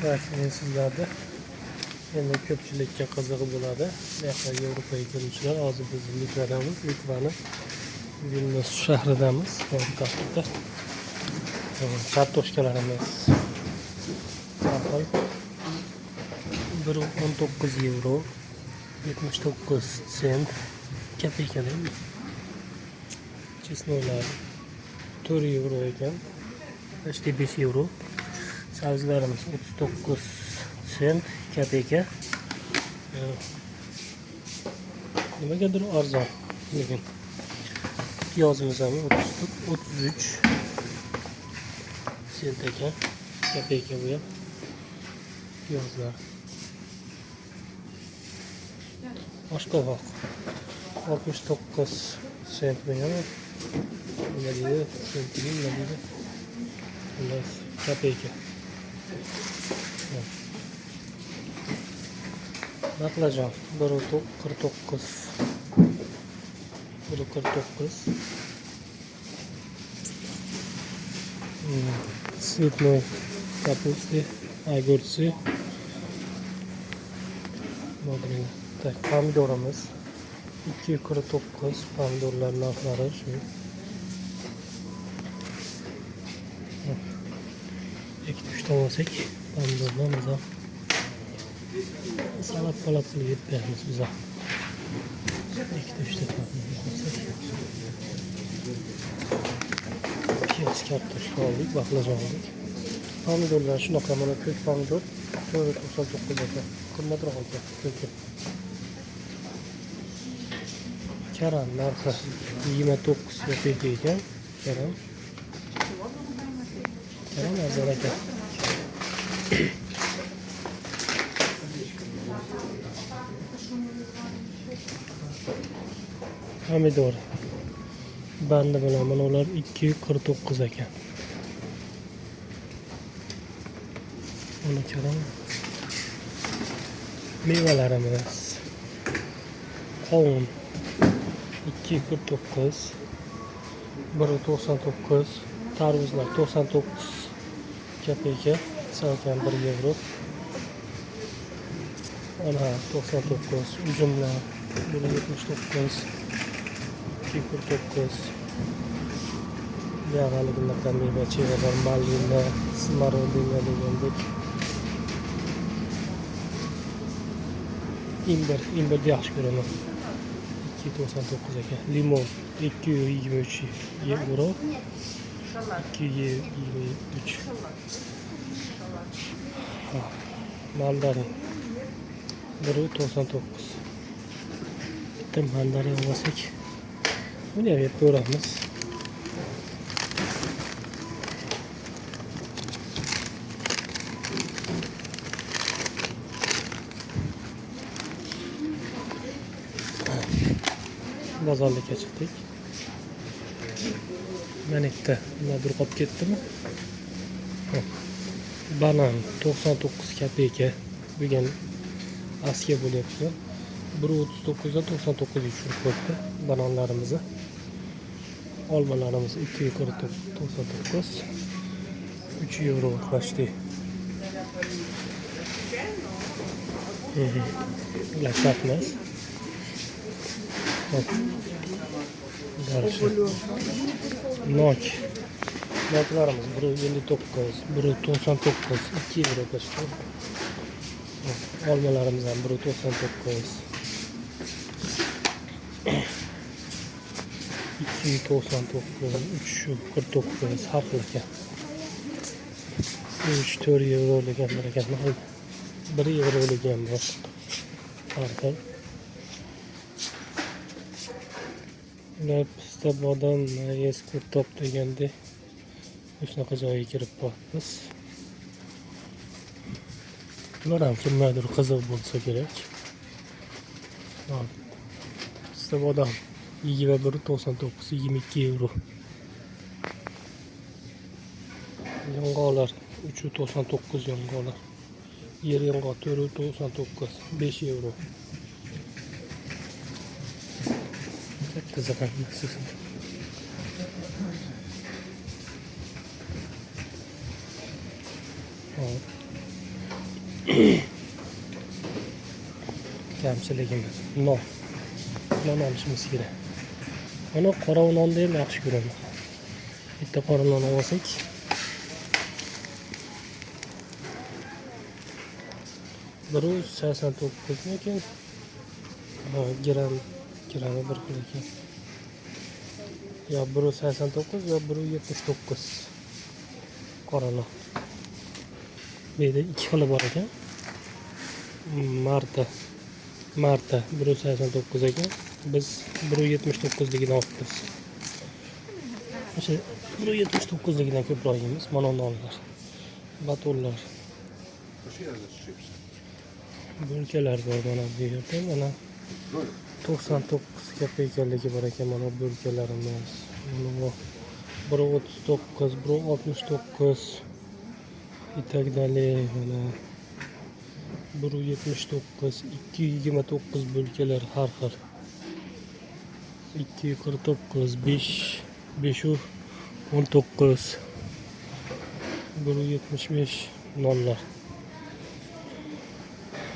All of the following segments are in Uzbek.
Men sizlarda endi ko'pchilikka qizig'i bo'ladi. Yevropaga keluvchilar, hozir biz Litvadamiz. Litvani Vilnius shahridamiz. Poytaxtida. Kartoshkalarimiz narxi 1.19 euro 79 sent kopeykadan. Chesnoylar 4 euro ekan. 5 euro. Sabzilarimiz 39 sent kopeyka. Nimagadir arzon lekin. Piyozimiz ham 33 sent ekan. Kopeyka bu ham. Piyozlar. Oshqovoq 69 sent bo'lgan. Nima deydi? Sentini nima deydi? Bunday kopeyka. Baqlajon 1.49. 1.49. Цветной капусты, огурцы. Modern. Так, pomidorimiz 2.49. Pomidorlar narxlari shu. Ekib olsak, pomidorlarimiz ham salat qilib yeb beramiz biz ham. Ekib piyaz, kartoshka oldik, baqlajon oldik. Pomidorlar shunaqa mana ko'k pomidor 4.99 ekan. Qimmatroq ekan ko'ki. Karam narxi 29 kopeyka ekan. Karam arzon ekan. Pomidor bandi bilan mana ular 2.49 ekan. Mana karam. Mevalarimiz qovun 2.49, 1.99, tarvuzlar 99 kopeyka, salkam 1 euro. Ana 99, uzumlar 1.79, 2.49. Yağlı bunlardan meyve çevreden malina, smarolina degandek. İmber yaxshi ko'raman. 2.99 ekan. Limon 2.23 euro. 2.23. Mandarin 1.99. Bitta mandarin olsak, buni ham yeb ko'ramiz. Bozorga chiqdik. Mana bitta nima bir qolib ketdimi? Banan 99 kopeyka degan askiya bo'lyapti. 1.39 dan 99 ga tushirib qo'ydi bananlarimizni. Olmalarimiz 2.99. 3 euro qo'shdi. Lezzetli. Nok. Noklarımız 1.59, 1.99, 2 euro kaçtı. Olmalarımız ham 1.99. 2.99, 3.49 farklı ekan. 3-4 euro deganlar ekan. 1 euro degan bu. Farqi. Ular pista bodam eski top deganda shunaqa joyga kirib qolibmiz. Ular ham kimlardir qiziq bo'lsa kerak. Pista bodam 21.99, 22 euro. Yong'oqlar 3.99 yong'oqlar. Yer yong'oq 4.99, 5 euro. Qiziq mahsus. kamchiligimiz non. Non olishimiz kerak. Mana qora nonni ham yaxshi ko'raman. Bitta qora non olsak. Biri 89 ekan. Grami bir xil ekan. Yo biri 89 yo biri 79. Qora non. Bu yerda ikki xili bor ekan. Marta 189 ekan. Biz 179 ligidan olibmiz. O'sha 179 ligidan ko'proq yeymiz. Mana nonlar, batonlar. Bo'lkalar bor mana bu yerda. Mana 99 kopeykaligi bor ekan mana bo'lkalarimiz. Mana 139, 169 itagdali mana 179, 229 bo'lkalar har xil. 249, 5, 5 19, 175 nonlar.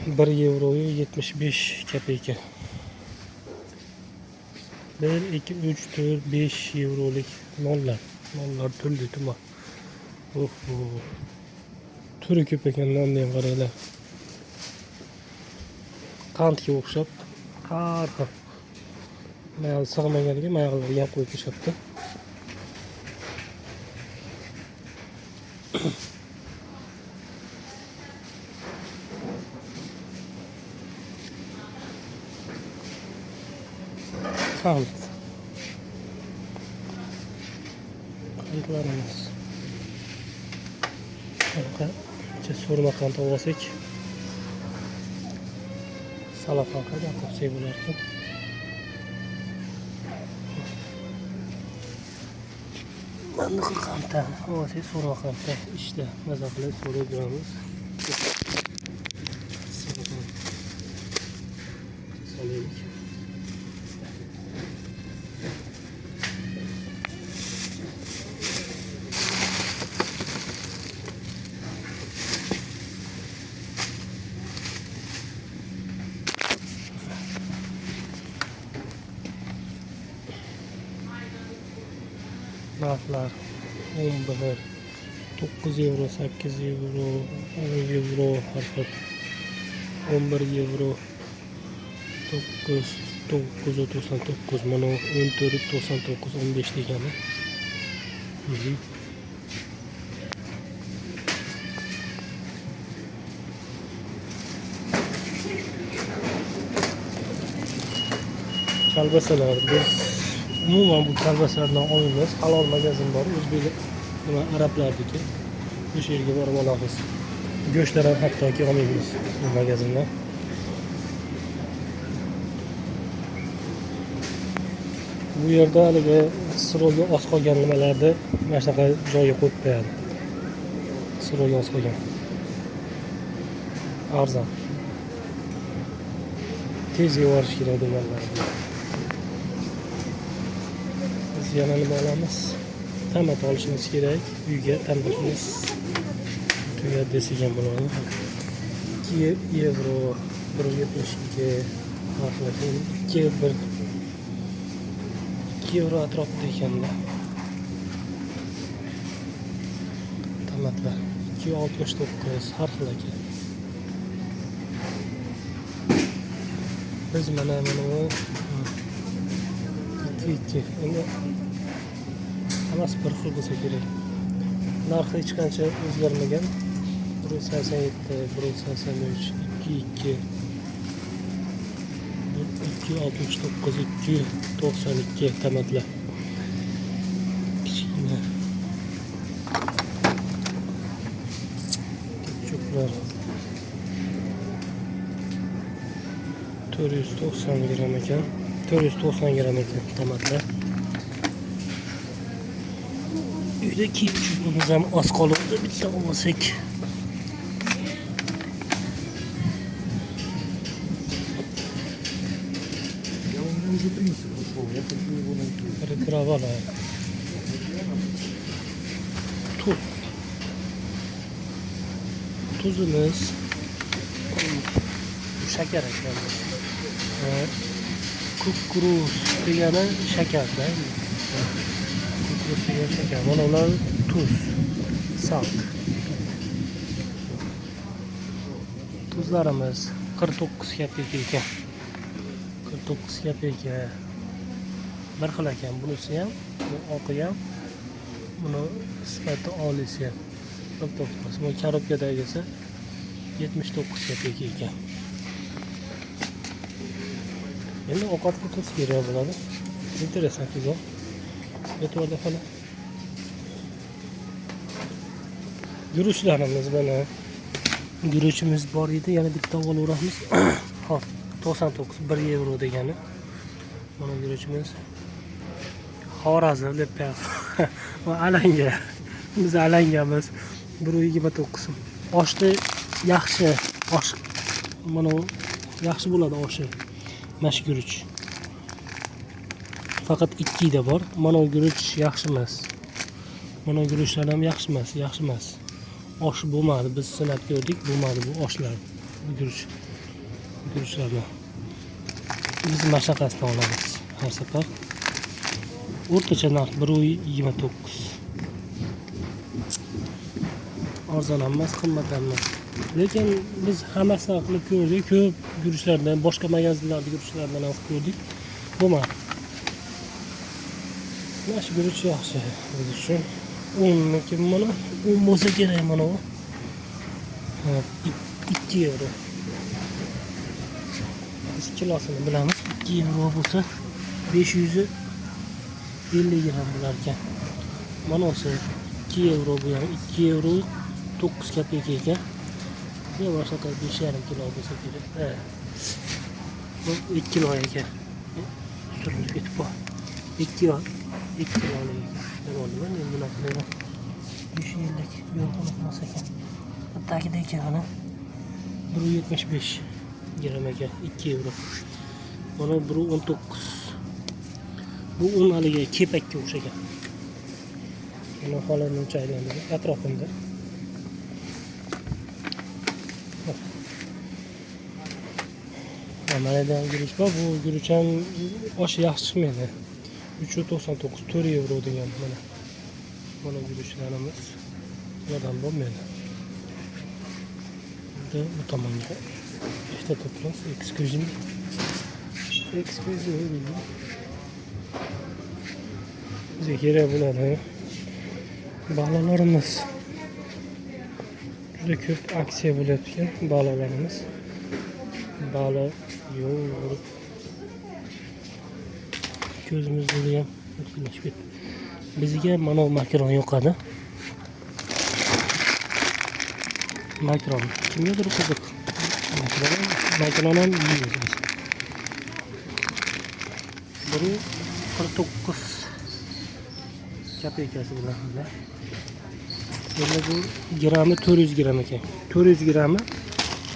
1 euro 75 kopeyka. 1, 2, 3, 4, 5 eurolik nonlar. Nonlar turli tuman. Turi ko'p ekan nonni ham qaranglar. Qandga o'xshab har xil. Mayli sig'maganiga mayliga ham qo'yib tashlabdi. Qandlarimiz. Qancha so'rma qand olsak, salafan qanday qilsak bo'lar ekan. Mana bu qanddan olsak so'rma qanddan ishda maza qilib so'rab yuramiz. Solaylik. Narxlar 11, 9 euro, 8 euro, 10 euro har xil. 11 euro, 9.99 mana 14.99 15 degani. Kalbasalar biz umuman bu kalbasalardan olmaymiz. Halol magazin bor, o'zbek nima arablarniki. O'sha yerga borib olamiz. Go'shtlar ham hattoki olmaymiz bu magazindan. Bu yerda haligi siroga oz qolgan nimalarni mana shunaqa joyga qo'yib qo'yadi. Siroga oz qolgan. Arzon. Tez yuvorish kerak deganlar. Biz yana nima olamiz? Tomat olishimiz kerak. Uyga tomatimiz tugadi desak ham bo'ladi. 2 euro 1.72 narxlar 2 euro atrofida ekanda. Tomatlar 2.69 har xil ekan. Biz mana bu 2 endi hammasi bir xil bo'lsa kerak. Narxi hech qancha o'zgarmagan. 1.87, 1.83, 2.2, 2.69, 2.92 tomatlar. Kichkina. Ketchuplar 490 gram ekan. 490 gram ekan tomatlar. Uyda ketchupimiz ham oz qolibdi, bitta olsak. Regravala. Tuzimiz. Şeker ekledim. Kukuruz degani shakarda. Kukuruz degani shakar. Mana ular tuz, salt. Tuzlarimiz 49 kopeyka ekan. 49 kopeyka. Bir xil ekan. Bunisi ham, bu oqi ham, buni sifati olisi ham. 49. Bu korobkadagisi 79 kopeyka ekan. Endi ovqatga tuz kerak bo'ladi. Interesan tuzo. E'tiborda qoling. Guruchlarimiz mana. Guruchimiz bor edi, yana bitta olaveramiz. Hop, 99 1 euro degani. Mana guruchimiz Xorazm deb qo'yapti. Va alanga. Biz alangamiz 129. Oshni yaxshi, osh mana yaxshi bo'ladi oshi. Mash guruch. Faqat 2 da bor. Mana guruch yaxshi emas. Mana guruchlar ham yaxshi emas, yaxshi emas. Osh bo'lmadi. Biz sinab ko'rdik, bo'lmadi bu oshlar. Guruchlarni. Biz mashaqasini olamiz har safar. O'rtacha narx 129. Arzon emas, qimmat emas. Lekin biz hammasidan qilib ko'rdik, ko'p guruchlardan, boshqa magazinlarda guruchlardan olib ko'rdik. Bo'lmadi. Mana shu guruch yaxshi. Biz uchun 10 mana 10 bo'lsa kerak mana bu. 2 euro. Biz kilosini bilamiz. 2 euro bo'lsa 550 gram bo'lar ekan. Mana o'sha 2 euro bu ham 2 euro 9 kopeyka ekan. Ya boshqa 5,5 kilo bo'lsa kerak. Bu 2 kilo ekan. Surilib ketib bor. 2 kilo ekan. Nima bunaqa 5 yillik yo'l qilmas ekan. Bittagida ekan ana 175 gram ekan 2 euro. Mana 119. Bu un haligi kepakka o'xshagan. Mana xolamning chaylandi atrofimda. Manadan guruch bor. Bu guruch ham osh yaxshi chiqmaydi. 399 4 euro degan mana. Mana guruchlarimiz yordam bo'lmaydi. Bu tomonga işte toplas excuse me bizga kerak bo'ladi. Balalarimiz juda ko'p aksiya bo'layotgan balalarimiz. Bala yo'q. Ko'zimizda ham o'tkazib ketdi. Bizga mana bu makaron yoqadi. Makaron kimgadir qiziq. Makaron ham yeymiz. 149 kopeykasi bilan. Endi bu grammi 400 gram ekan. 400 grammi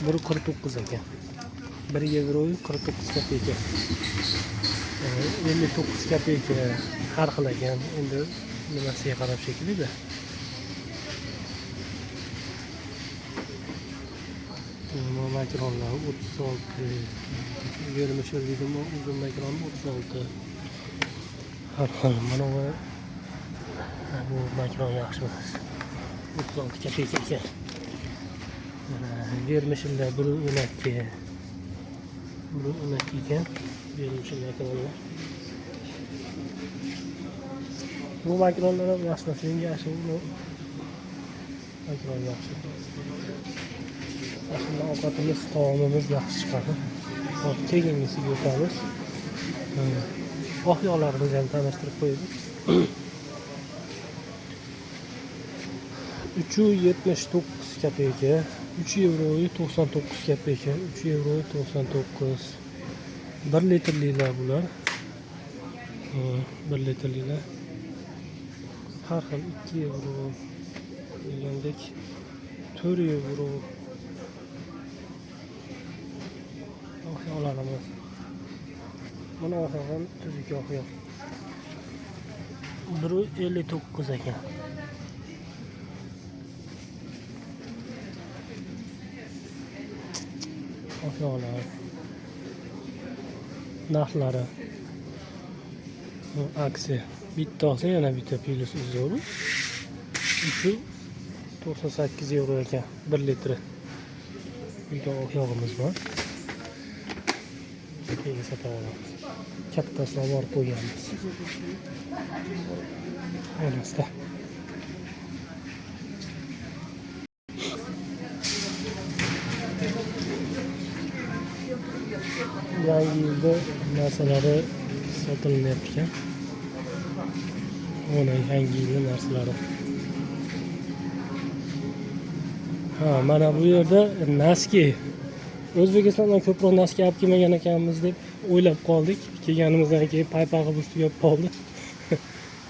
149 ekan. 1 euro 49 kopeyka. 59 kopeyka har xil ekan. Endi nimasiga qarab shekilli-da. Makaronlar 36. Yermishir dedim, uzun makaron 36. Har xil mana bu makaron yaxshi emas. 36 kopeyka ekan. Vermishillar 112. 112 ekan. Vermishil makaronlar. Bu makaronlar ham yaxshi emas. Menga yaxshi bu makaron yaxshi. Aslında ovqatimiz, taomimiz yaxshi chiqadi. Hop, keyingisiga o'tamiz. Oqyoqlarimizni ham tanishtirib qo'ydik. 379 kopeyka, 3 euro 99 kopeyka, 3 euro 99. 1 litrliklar bular. 1 litrliklar. Har xil 2 euro degandek 4 euro. Oqyoqlarimiz. Mana oqyoq tuzuk oqyoq. 159 ekan. Oqyoqlar. narxlari. Bu aksiya. Bitta olsa yana bitta plus uzori. 398 euro ekan 1 litri. Uyda yog'imiz bor. Keyin sotib olamiz. Kattasini olib borib qo'yganmiz. Oynasida. Yangi yilda narsalari sotilyapti ekan. Mana yangi yil narsalari. Ha, mana bu yerda Naski. O'zbekistondan ko'proq Naski olib kelmagan ekanmiz deb o'ylab qoldik. Kelganimizdan keyin paypag'i biz tugab qoldi.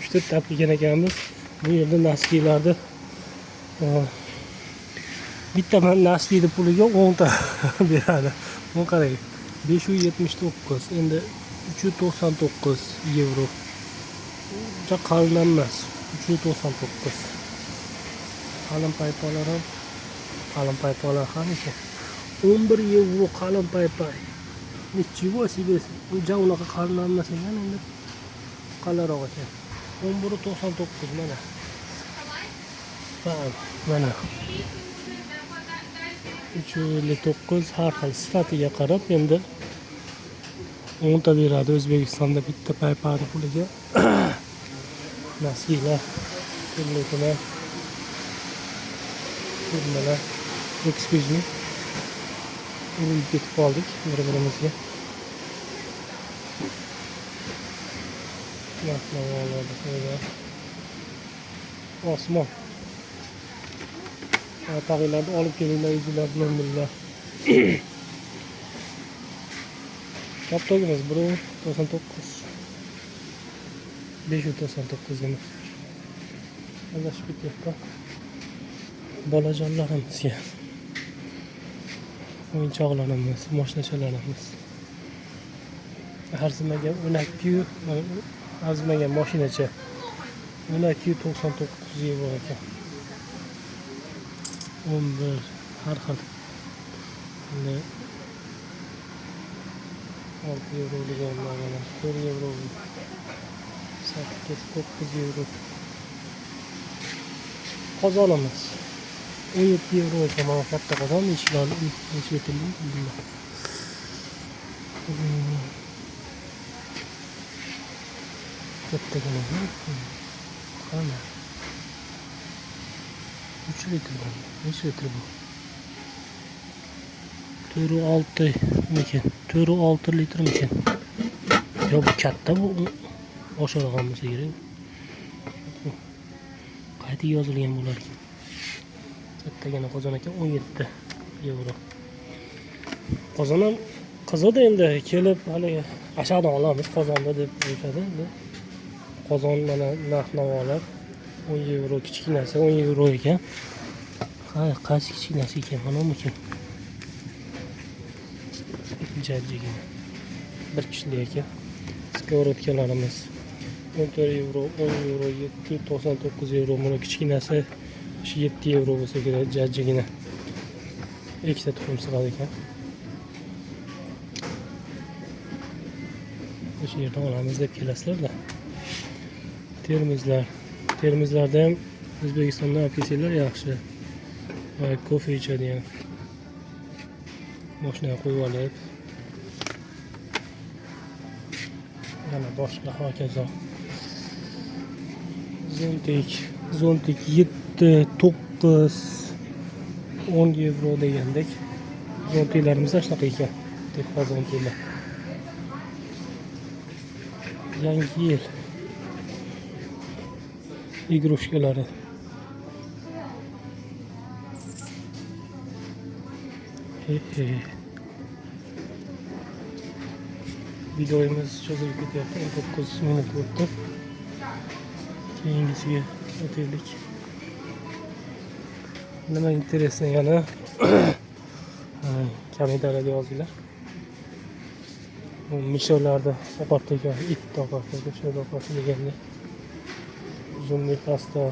3-4 ta olib kelgan ekanmiz. Bu yerda Naskilarni bitta man Naskini puliga 10 ta beradi. Buni qarang. 579, endi 399 euro. Juda qalin emas. 399. Qalin paypalar ham, qalin paypalar ham ekan. 11 euro qalin paypay. Nechего себе. Uncha unaqa qalin emas ekan, endi qalinroq ekan. 11.99 mana. Mana. 359 har xil sifatiga qarab endi 10 ta beradi O'zbekistonda bitta paypani puliga. Naskilar, turlilar, turmalar, ekspijni urilib ketib qoldik bir-birimizga. Osmon. Tag'iylarni olib kelinglar, o'zinglar bilan bilinglar. Kaptogimiz 1.99. 5.99 emas. Adashib ketyapti. Bolajonlarimizga o'yinchoqlarimiz, moshinachalarimiz. Arzimaga 12 arzimaga moshinacha 12.99 euro ekan. 11 har xil. 6 euro deganlar mana 4 euro. 8-9 euro. Qozonimiz 17 euro ekan. Mana katta qozon ichiklari ichitilgan. Kattagina. Qana. 3 litr bu. Necha litr bu? 4.6 mikin. 4.6 litr mikin. Yo bu katta bu. Oshirgan bo'lsa kerak. Qayta yozilgan bo'lar ekan. Kattagina qozon ekan 17 euro. Qozon ham qizidi endi kelib hali ashaqdan olamiz qozonni deb aytadi endi. Qozon mana narx-navolar 10 euro kichkinasi 10 euro ekan. Ha, qaysi kichkinasi ekan mana mikin. Jajjigina. Bir kishilik ekan. Skоворodkalarimiz 14 euro, 10 euro, 7.99 euro. Buni kichkinasi 7 euro bo'lsa kerak jajjigina. Ikkita tuxum sig'adi ekan. O'sha yerdan olamiz deb kelasizlar-da. Termizlarda ham O'zbekistondan olib kelsanglar yaxshi. Va kofe ichadigan. Mashinaga qo'yib olib. Yana boshqa hokazo. Zontik 7, 9, 10 euro degandek. Zontiklarimiz shunaqa ekan. Tepa zontiklar. Yangi yil игрушкалari. Videomiz cho'zilib ketyapti. 9 minut o'tdi. Keyingisiga o'taylik. Nima interesni yana kommentariyada yozinglar. Bu misholarda oqartiga it oqartiga sho'da oqarti deganda. Uzunlik pasta,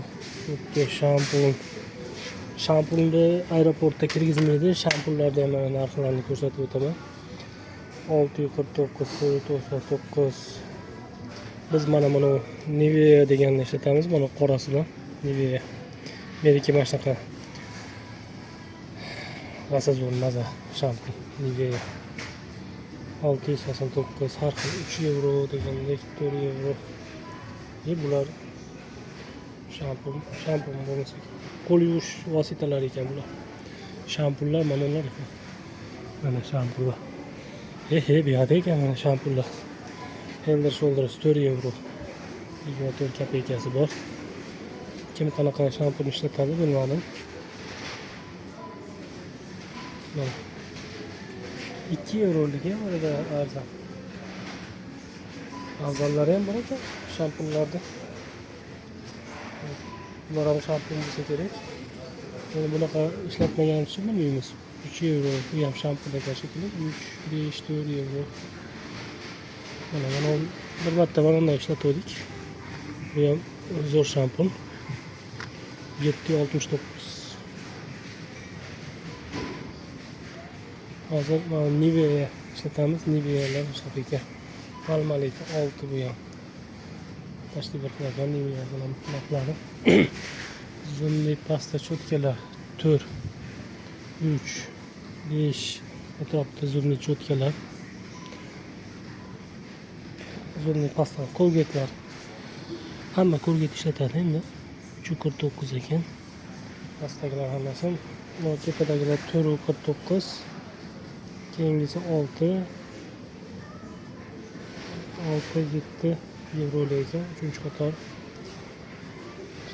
yo'qki shampun. Shampunni aeroportda kirgizmaydi. Shampunlarda ham narxlarni ko'rsatib o'taman. 649, 99. Biz mana buni Nivea deganni ishlatamiz. Buni qorasidan Nivea. Meniki mana shunaqa Vasazon maza shampun Nivea. 689 har xil 3 euro degandek 4 euro. Bular shampun bo'lmasa qo'l yuvish vositalari ekan bular. Shampunlar mana ular ekan. Mana shampunlar. Bu yoqda ekan mana shampunlar. Head & Shoulders 4 euro. 24 kopeykasi bor. Kim qanaqa shampun ishlatadi bilmadim. Mana 2 euroligi orada arzon. Arzonlari ham bor ekan shampunlarda. Bular ham shampun bo'lsa kerak. Endi bunaqa ishlatmaganimiz uchun bilmaymiz. 3 euro bu ham shampun ekan shekilli. 3, 5, 4 euro. Mana bir marta mana bunday ishlatdik. Bu ham zo'r shampun. 769. Hozir Nivea ishlatamiz. Nivealar ishlab ekan. Palmalik 6 bu ham. Tashkil etilgan Nivea bilan narxlari. Zumli pasta cho'tkalar 4, 3, 5 atrofda zumli cho'tkalar. Zumli pasta Colgate'lar. Hamma Colgate ishlatadi endi. 349 ekan. Pastalar hammasi. Bu tepadagilar 449. Keyingisi 6, 7 euro ekan. 3-qator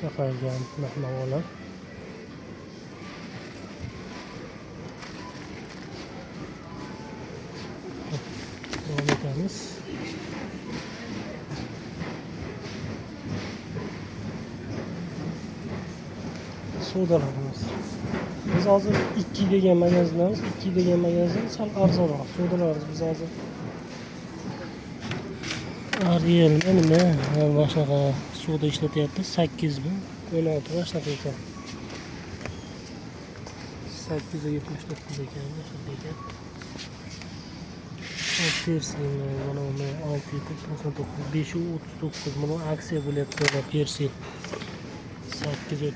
shahargan mahmavolar. Davom etamiz. Sodalarimiz. Biz hozir 2 degan magazinamiz, 2 degan magazin sal arzonroq. Sodalarimiz biz hozir Ariel nima boshqa soda ishlatyapti 8 mi? 16 boshqa ekan. 879 ekan, ekan. Persil mana uni 699, 539 mana aksiya bo'lyapti va Persil 8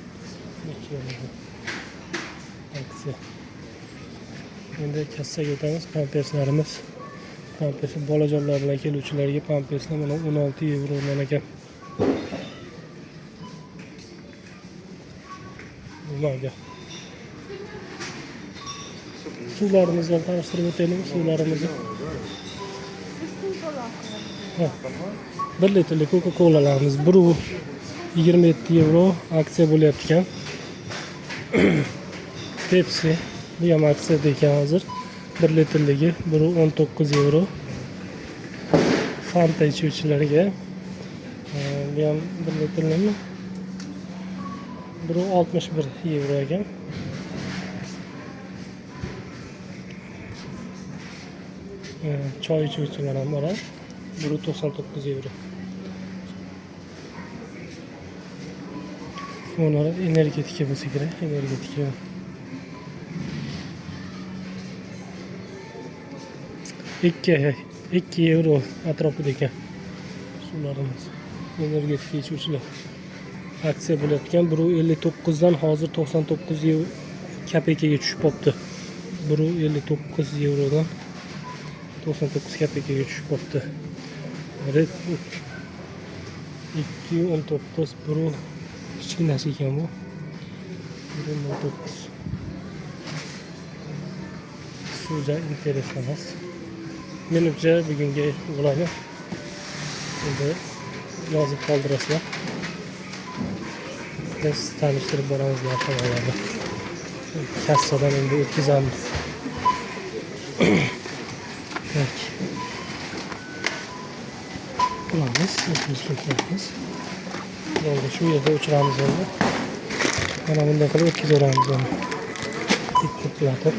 aksiya. Endi kassaga o'tamiz. Pamperslarimiz. Pampers bolajonlar bilan keluvchilarga pamperslar mana 16 euro ekan. Nimaga? Suvlarimizni tanishtirib o'taylik. Suvlarimizni. 1 litrli Coca-Cola'larimiz 27 euro aksiya bo'lyapti ekan. Pepsi bu ham aksiyada ekan hozir. 1 litrligi 19 euro. Fanta ichuvchilarga bu ham 1 litrligi 61 euro ekan. Choy ichuvchilar ham bor. 99 euro. Bunlar energetika bo'lsa kerak, energetika. 2 euro atrofida ekan. Suvlarimiz. Energetika ichuvchilar. Aksiya bo'layotgan 159 dan hozir 99 euro kopeykaga tushib qopti. 159 eurodan 99 kopeykaga tushib qopti. Red Bull 219 bro kichkinasi ekan bu. 119. Suja interes emas. Menimcha bugungi bo'ladi. Endi yozib qoldirasizlar. Biz tanishtirib boramiz narxlarni. Kassadan endi o'tkazamiz. Qulamiz, o'tkazamiz. Endi shu yerda o'chiramiz endi. Mana bunday qilib o'tkazamiz. Tik tiklatib.